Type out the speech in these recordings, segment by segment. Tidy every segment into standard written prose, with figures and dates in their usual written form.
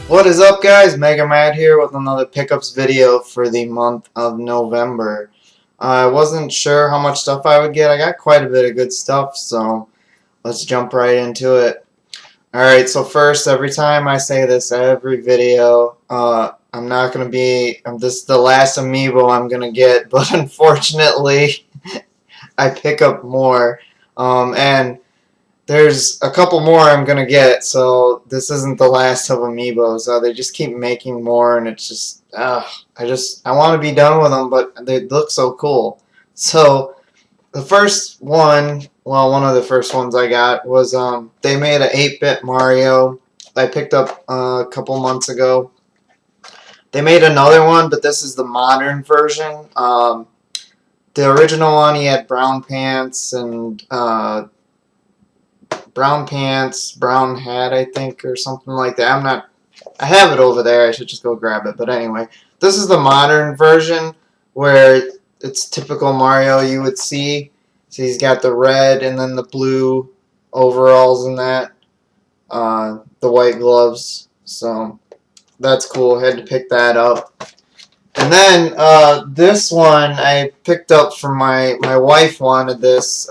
What is up, guys? Mega Mad here with another pickups video for the month of November. I wasn't sure how much stuff I would get. I got quite a bit of good stuff, so let's jump right into it. Alright, so first, every time I say this, every video, I'm not going to be, this is the last amiibo I'm going to get, but unfortunately, I pick up more, and there's a couple more I'm gonna get, so this isn't the last of amiibos. They just keep making more, and it's just, I want to be done with them, but they look so cool. So the first one, well, one of the first ones I got was they made an 8-bit Mario. I picked up a couple months ago. They made another one, but this is the modern version. The original one, he had brown pants and brown hat, I think, or something like that. I have it over there. I should just go grab it. But anyway, this is the modern version where it's typical Mario you would see. So he's got the red and then the blue overalls and that, the white gloves. So that's cool. Had to pick that up. And then this one I picked up from my wife wanted this.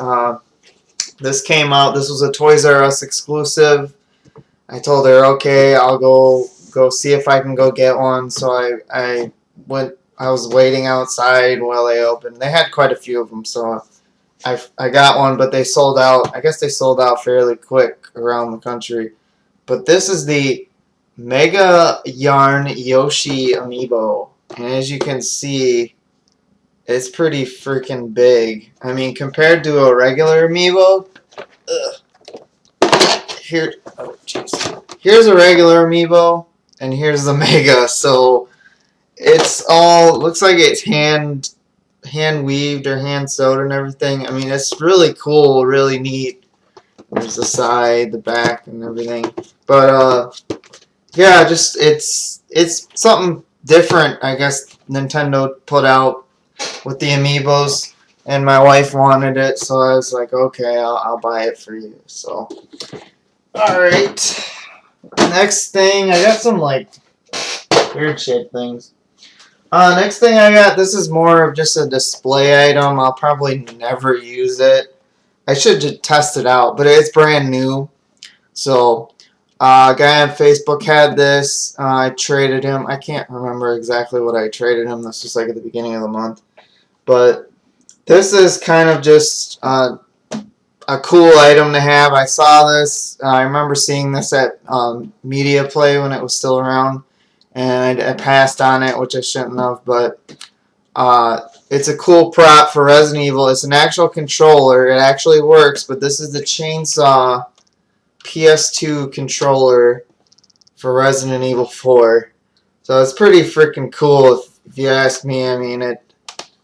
This came out. This was a Toys R Us exclusive. I told her, okay, I'll go see if I can go get one. So I went. I was waiting outside while they opened. They had quite a few of them, so I got one, but they sold out. I guess they sold out fairly quick around the country. But this is the Mega Yarn Yoshi Amiibo, and as you can see, it's pretty freaking big. I mean, compared to a regular amiibo, here's a regular amiibo, and here's the Mega. So it's all looks like it's hand weaved or hand sewed and everything. I mean, it's really cool, really neat. There's the side, the back, and everything. But yeah, just it's something different, I guess Nintendo put out with the amiibos, and my wife wanted it, so I was like, okay, I'll buy it for you. So, alright. Next thing, I got some, like, weird shaped things. Next thing I got, this is more of just a display item. I'll probably never use it. I should just test it out, but it's brand new. So, a guy on Facebook had this. I traded him. I can't remember exactly what I traded him. This was like at the beginning of the month. But this is kind of just a cool item to have. I saw this. I remember seeing this at Media Play when it was still around. And I passed on it, which I shouldn't have. But it's a cool prop for Resident Evil. It's an actual controller. It actually works. But this is the Chainsaw PS2 controller for Resident Evil 4. So it's pretty freaking cool if you ask me. I mean, it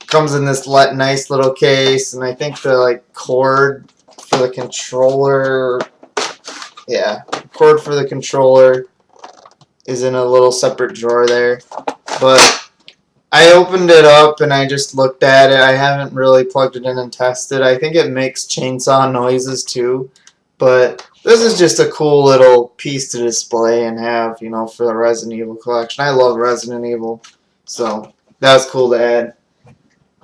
comes in this nice little case, and I think the cord for the controller, cord for the controller is in a little separate drawer there. But I opened it up and I just looked at it. I haven't really plugged it in and tested. I think it makes chainsaw noises too, but this is just a cool little piece to display and have, you know, for the Resident Evil collection. I love Resident Evil, so that was cool to add.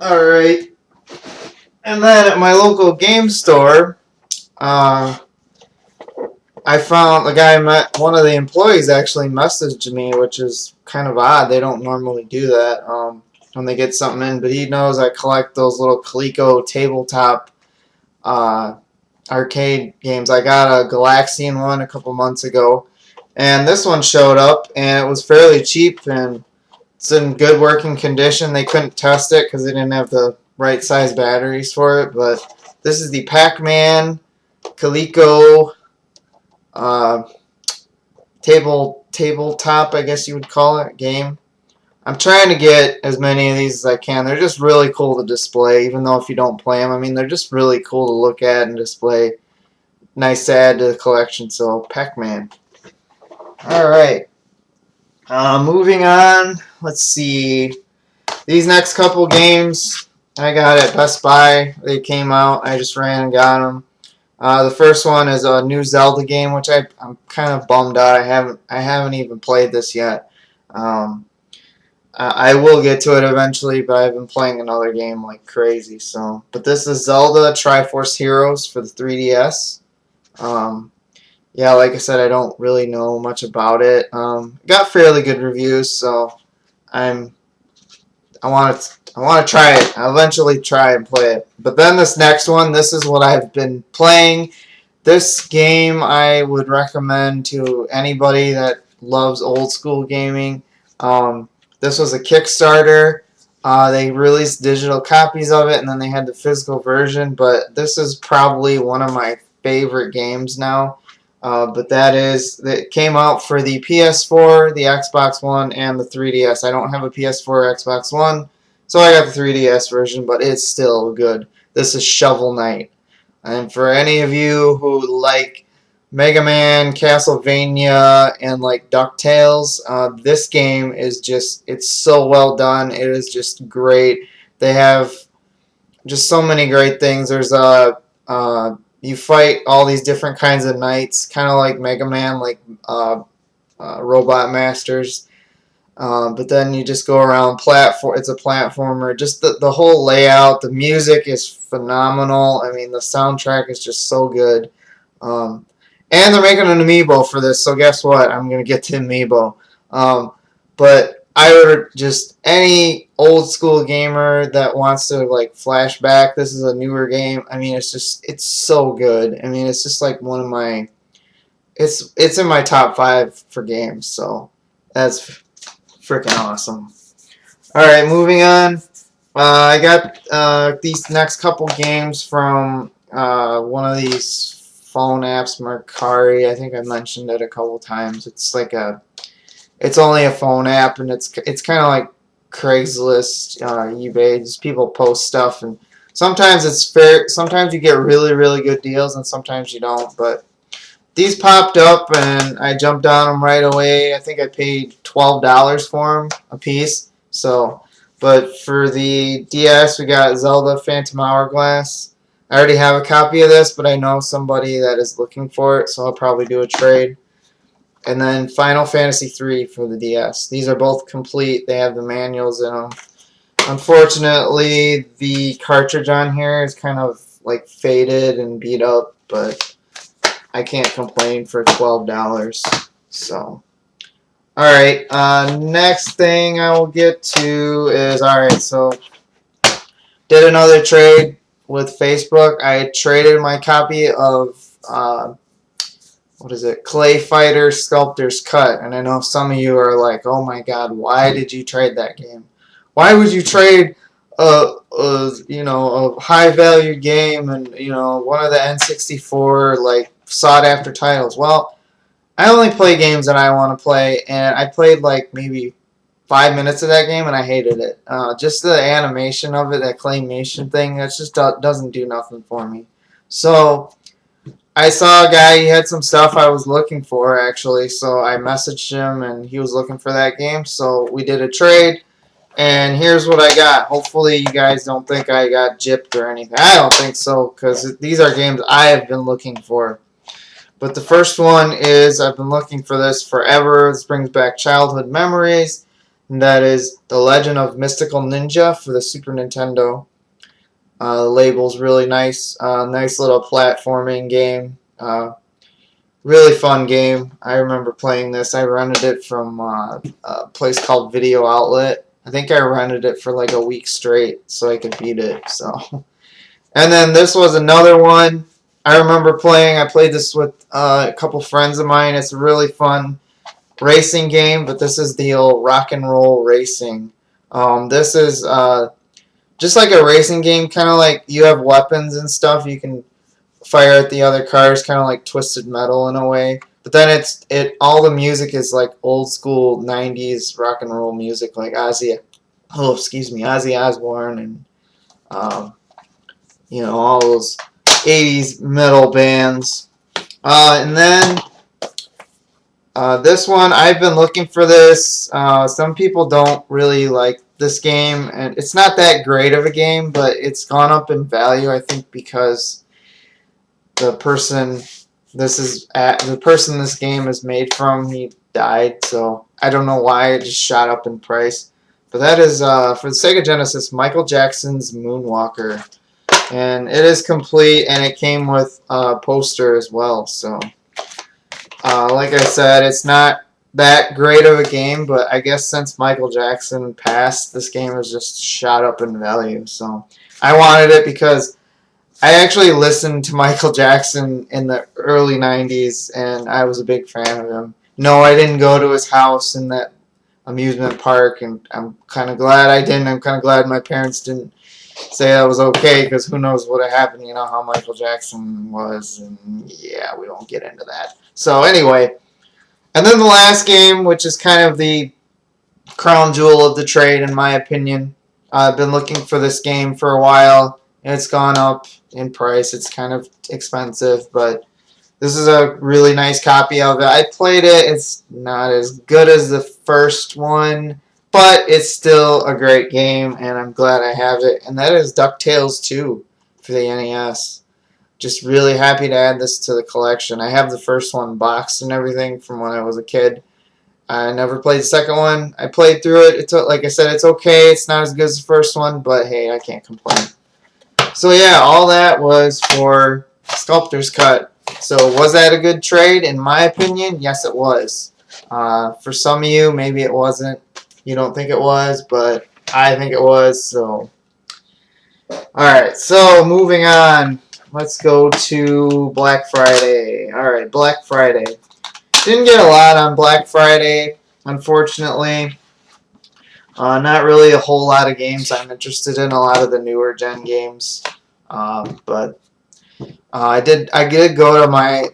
Alright, and then at my local game store, I found one of the employees actually messaged me, which is kind of odd. They don't normally do that when they get something in, but he knows I collect those little Coleco tabletop arcade games. I got a Galaxian one a couple months ago, and this one showed up, and it was fairly cheap, and it's in good working condition. They couldn't test it because they didn't have the right size batteries for it, but this is the Pac-Man Coleco tabletop, I guess you would call it, game. I'm trying to get as many of these as I can. They're just really cool to display, even though if you don't play them, I mean, they're just really cool to look at and display. Nice to add to the collection, so Pac-Man. Alright. Moving on, let's see. These next couple games I got at Best Buy. They came out. I just ran and got them. The first one is a new Zelda game, which I'm kind of bummed out. I haven't even played this yet. Um, I will get to it eventually, but I've been playing another game like crazy. So, but this is Zelda Triforce Heroes for the 3DS. Um, yeah, like I said, I don't really know much about it. Got fairly good reviews, so I'm I want to try it. I'll eventually try and play it. But then this next one, this is what I've been playing. This game I would recommend to anybody that loves old school gaming. This was a Kickstarter. They released digital copies of it, and then they had the physical version. But this is probably one of my favorite games now. But it came out for the PS4, the Xbox One, and the 3DS. I don't have a PS4 or Xbox One, so I got the 3DS version, but it's still good. This is Shovel Knight. And for any of you who like Mega Man, Castlevania, and like DuckTales, this game is it's so well done. It is just great. They have just so many great things. There's you fight all these different kinds of knights, kind of like Mega Man, like Robot Masters. But then you just go around platform. It's a platformer. Just the whole layout, the music is phenomenal. I mean, the soundtrack is just so good. Um, and they're making an amiibo for this. So guess what? I'm gonna get the amiibo. But I would just any old school gamer that wants to like flash back. This is a newer game. I mean, it's so good. I mean, it's just like one of my. It's in my top 5 for games. So that's freaking awesome. Alright, moving on. I got these next couple games from one of these phone apps, Mercari. I think I mentioned it a couple times. It's only a phone app, and it's kind of like Craigslist, eBay. Just people post stuff, and sometimes it's fair. Sometimes you get really, really good deals, and sometimes you don't. But these popped up, and I jumped on them right away. I think I paid $12 for them a piece. So, but for the DS, we got Zelda Phantom Hourglass. I already have a copy of this, but I know somebody that is looking for it, so I'll probably do a trade. And then Final Fantasy III for the DS. These are both complete. They have the manuals in them. Unfortunately, the cartridge on here is kind of like faded and beat up, but I can't complain for $12. So, alright, next thing I will get to is, alright, so, did another trade with Facebook. I traded my copy of, Clay Fighter Sculptor's Cut. And I know some of you are like, oh my god, why did you trade that game? Why would you trade a high value game and one of the N64 like sought after titles? Well, I only play games that I want to play, and I played like maybe 5 minutes of that game and I hated it. Just the animation of it, that claymation thing, that just doesn't do nothing for me. So I saw a guy, he had some stuff I was looking for actually, so I messaged him and he was looking for that game, so we did a trade. And here's what I got. Hopefully you guys don't think I got gypped or anything. I don't think so, because these are games I have been looking for. But the first one is, I've been looking for this forever. This brings back childhood memories. And that is The Legend of Mystical Ninja for the Super Nintendo. The label's really nice. Nice little platforming game. Really fun game. I remember playing this. I rented it from a place called Video Outlet. I think I rented it for like a week straight so I could beat it. So, and then this was another one I remember playing. I played this with a couple friends of mine. It's a really fun racing game, but this is the old Rock and Roll Racing. This is just like a racing game, kind of like you have weapons and stuff. You can fire at the other cars, kind of like Twisted Metal in a way. But then all the music is like old school 90s rock and roll music, like Ozzy Osbourne and all those 80s metal bands. And then this one, I've been looking for this. Some people don't really like this game, and it's not that great of a game, but it's gone up in value, I think, because the person the person this game is made from, he died, so I don't know why it just shot up in price. But that is for the Sega Genesis, Michael Jackson's Moonwalker, and it is complete, and it came with a poster as well. So, like I said, it's not that great of a game, but I guess since Michael Jackson passed, this game has just shot up in value. So, I wanted it because I actually listened to Michael Jackson in the early 90s, and I was a big fan of him. No, I didn't go to his house in that amusement park, and I'm kind of glad I didn't. I'm kind of glad my parents didn't say that was okay, because who knows what would have happened. You know how Michael Jackson was, and yeah, we won't get into that. So anyway, and then the last game, which is kind of the crown jewel of the trade, in my opinion. I've been looking for this game for a while, and it's gone up in price. It's kind of expensive, but this is a really nice copy of it. I played it. It's not as good as the first one, but it's still a great game, and I'm glad I have it. And that is DuckTales 2 for the NES. Just really happy to add this to the collection. I have the first one boxed and everything from when I was a kid. I never played the second one. I played through it. It's, like I said, it's okay. It's not as good as the first one, but hey, I can't complain. So yeah, all that was for Sculptor's Cut. So was that a good trade? In my opinion, yes it was. For some of you, maybe it wasn't. You don't think it was, but I think it was. So, alright, so moving on. Let's go to Black Friday. Alright, Black Friday. Didn't get a lot on Black Friday, unfortunately. Not really a whole lot of games I'm interested in. A lot of the newer gen games, but I did go to my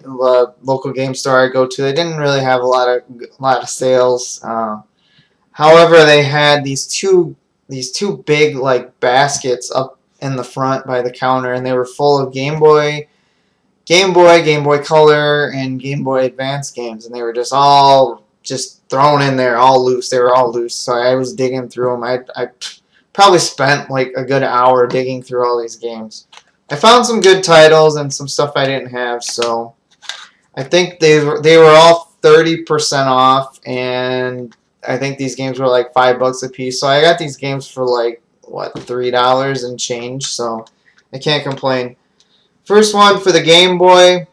local game store I go to. They didn't really have a lot of sales. However, they had these two big like baskets up in the front by the counter, and they were full of Game Boy, Game Boy Color, and Game Boy Advance games, and they were just thrown in there, all loose. They were all loose, so I was digging through them. I probably spent like a good hour digging through all these games. I found some good titles and some stuff I didn't have, so I think they were all 30% off, and I think these games were like $5 a piece. So I got these games for like what, $3 and change. So I can't complain. First one for the Game Boy.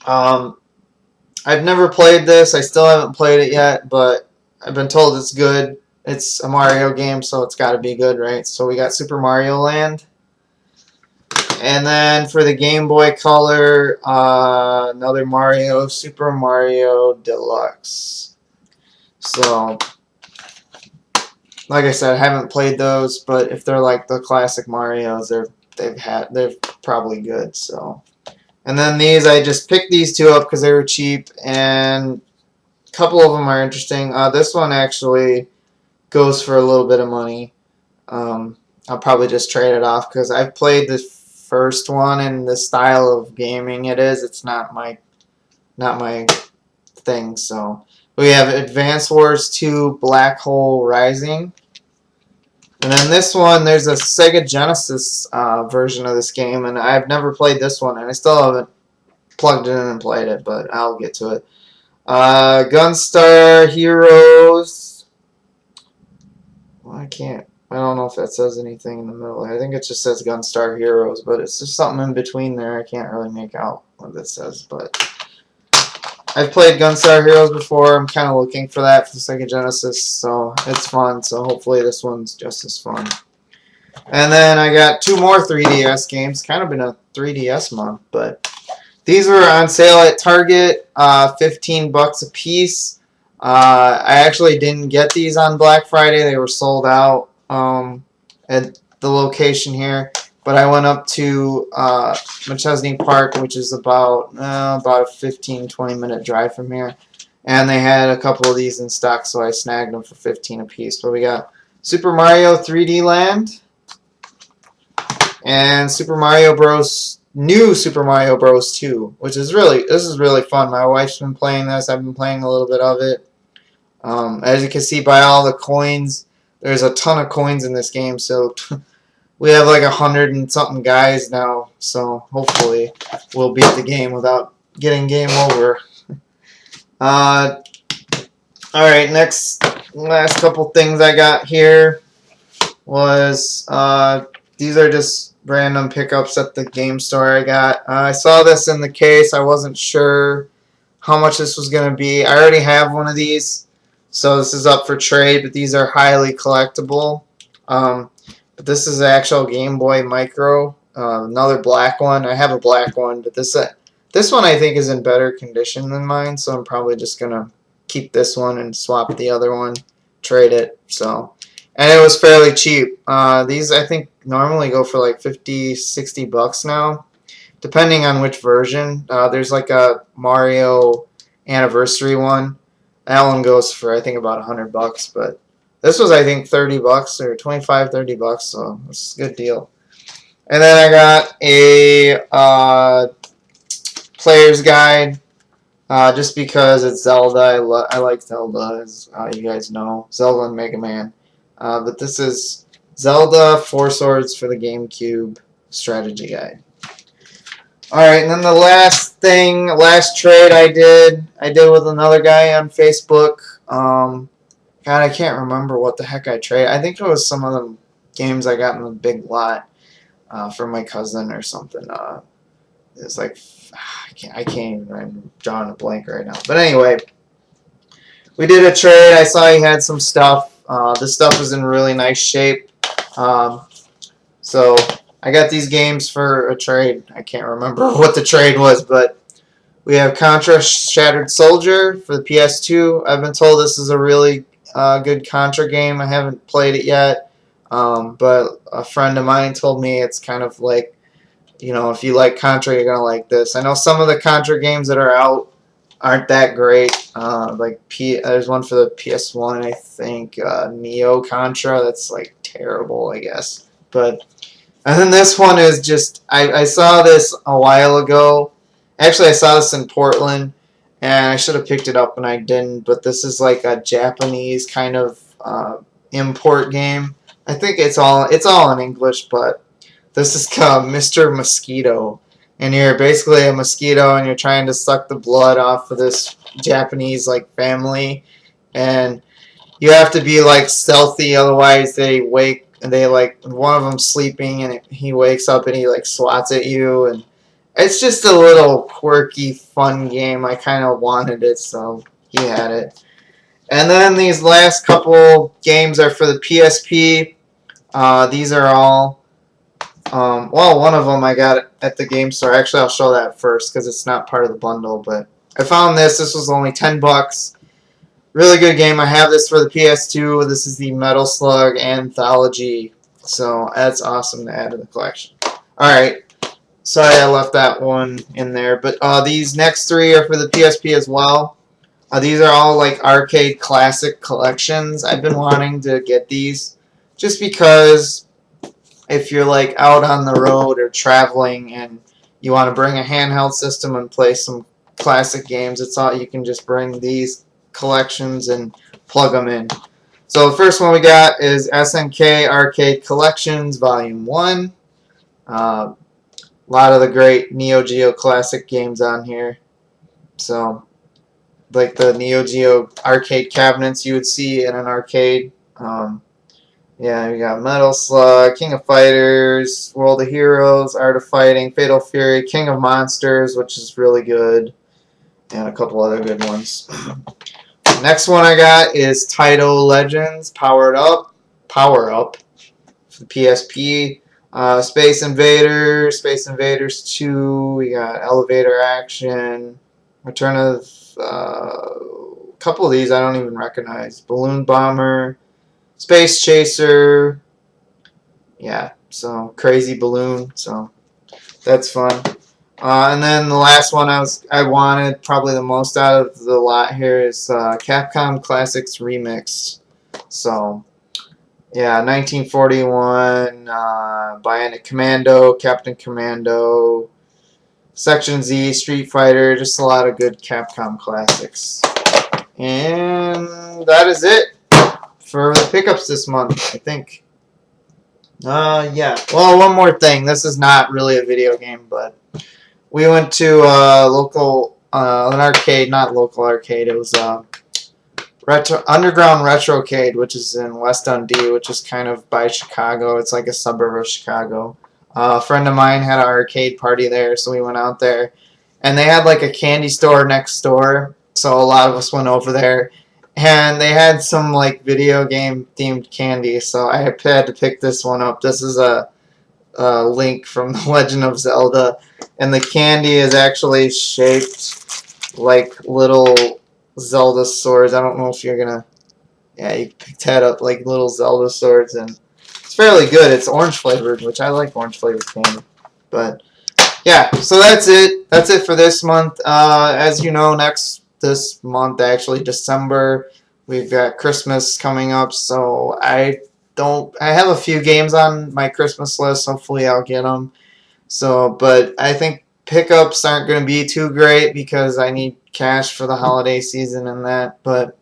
I've never played this. I still haven't played it yet, but I've been told it's good. It's a Mario game, so it's got to be good, right? So we got Super Mario Land. And then for the Game Boy Color, another Mario, Super Mario Deluxe. So, like I said, I haven't played those, but if they're like the classic Marios, they're probably good. So, and then these, I just picked these two up because they were cheap, and a couple of them are interesting. This one actually goes for a little bit of money. I'll probably just trade it off because I've played the first one, and the style of gaming it's not my thing. So we have Advance Wars 2 Black Hole Rising. And then this one, there's a Sega Genesis version of this game, and I've never played this one, and I still haven't plugged it in and played it, but I'll get to it. Gunstar Heroes. Well, I don't know if that says anything in the middle. I think it just says Gunstar Heroes, but it's just something in between there. I can't really make out what this says, but I've played Gunstar Heroes before. I'm kind of looking for that for the Sega Genesis, so it's fun. So hopefully this one's just as fun. And then I got two more 3DS games. Kind of been a 3DS month, but these were on sale at Target, $15 a piece. I actually didn't get these on Black Friday. They were sold out at the location here. But I went up to Machesney Park, which is about a 15-20 minute drive from here. And they had a couple of these in stock, so I snagged them for $15 a piece. But we got Super Mario 3D Land and New Super Mario Bros. 2, which is this is really fun. My wife's been playing this. I've been playing a little bit of it. As you can see by all the coins, there's a ton of coins in this game, so we have like 100 and something guys now, so hopefully we'll beat the game without getting game over. All right, last couple things I got here was these are just random pickups at the game store I got. I saw this in the case. I wasn't sure how much this was going to be. I already have one of these, so this is up for trade, but these are highly collectible. But this is the actual Game Boy Micro, another black one. I have a black one, but this one I think is in better condition than mine, so I'm probably just going to keep this one and swap the other one, trade it. So, and it was fairly cheap. These I think normally go for like 50, 60 bucks now, depending on which version. There's like a Mario Anniversary one. That one goes for I think about 100 bucks, but this was I think 30 bucks or 25, 30 bucks, so it's a good deal. And then I got a player's guide. Just because it's Zelda, I like Zelda, as you guys know. Zelda and Mega Man. But this is Zelda 4 Swords for the GameCube strategy guide. Alright, and then the last trade I did with another guy on Facebook. God, I can't remember what the heck I traded. I think it was some of the games I got in the big lot from my cousin or something. It was like, I can't even, I'm drawing a blank right now. But anyway, we did a trade. I saw he had some stuff. This stuff was in really nice shape. So I got these games for a trade. I can't remember what the trade was, but we have Contra Shattered Soldier for the PS2. I've been told this is a really good Contra game. I haven't played it yet, but a friend of mine told me it's kind of like, you know, if you like Contra, you're going to like this. I know some of the Contra games that are out aren't that great. There's one for the PS1, I think, Neo Contra. That's like terrible, I guess. And then this one is just, I saw this a while ago. Actually, I saw this in Portland, and I should have picked it up, and I didn't. But this is like a Japanese kind of import game. I think it's all in English, but this is called Mr. Mosquito, and you're basically a mosquito, and you're trying to suck the blood off of this Japanese like family, and you have to be like stealthy, otherwise they like one of them sleeping, and he wakes up and he like swats at you, and it's just a little quirky, fun game. I kind of wanted it, so he had it. And then these last couple games are for the PSP. These are all. Well, one of them I got at the game store. Actually, I'll show that first because it's not part of the bundle. But I found this. This was only 10 bucks. Really good game. I have this for the PS2. This is the Metal Slug Anthology. So that's awesome to add to the collection. Alright. Sorry I left that one in there. But these next three are for the PSP as well. These are all like arcade classic collections. I've been wanting to get these just because if you're like out on the road or traveling and you want to bring a handheld system and play some classic games, it's all you can just bring these collections and plug them in. So the first one we got is SNK Arcade Collections Volume 1. A lot of the great Neo Geo classic games on here. So like the Neo Geo arcade cabinets you would see in an arcade. Yeah, we got Metal Slug, King of Fighters, World of Heroes, Art of Fighting, Fatal Fury, King of Monsters, which is really good, and a couple other good ones. Next one I got is Taito Legends Power Up for the PSP. Space Invaders 2, we got Elevator Action, Return of a couple of these I don't even recognize. Balloon Bomber, Space Chaser, yeah, so Crazy Balloon, so that's fun. And then the last one I wanted probably the most out of the lot here is Capcom Classics Remix. So yeah, 1941, Bionic Commando, Captain Commando, Section Z, Street Fighter, just a lot of good Capcom classics. And that is it for the pickups this month, I think. Yeah. Well, one more thing. This is not really a video game, but we went to local an arcade, not local arcade. It was Retro Underground Retrocade, which is in West Dundee, which is kind of by Chicago. It's like a suburb of Chicago. A friend of mine had an arcade party there, so we went out there, and they had like a candy store next door. So a lot of us went over there, and they had some like video game themed candy. So I had to pick this one up. This is a Link from The Legend of Zelda, and the candy is actually shaped like little Zelda swords. I don't know if you're gonna, yeah, you picked that up like little Zelda swords, and it's fairly good. It's orange flavored, which I like orange flavored candy. But yeah, so that's it. That's it for this month. As you know, this month actually December, we've got Christmas coming up. So I have a few games on my Christmas list. Hopefully, I'll get them. So, but I think pickups aren't going to be too great because I need cash for the holiday season and that. But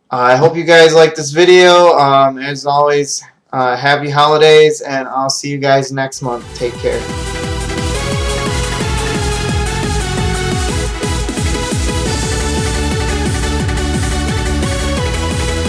I hope you guys like this video. As always, happy holidays, and I'll see you guys next month. Take care.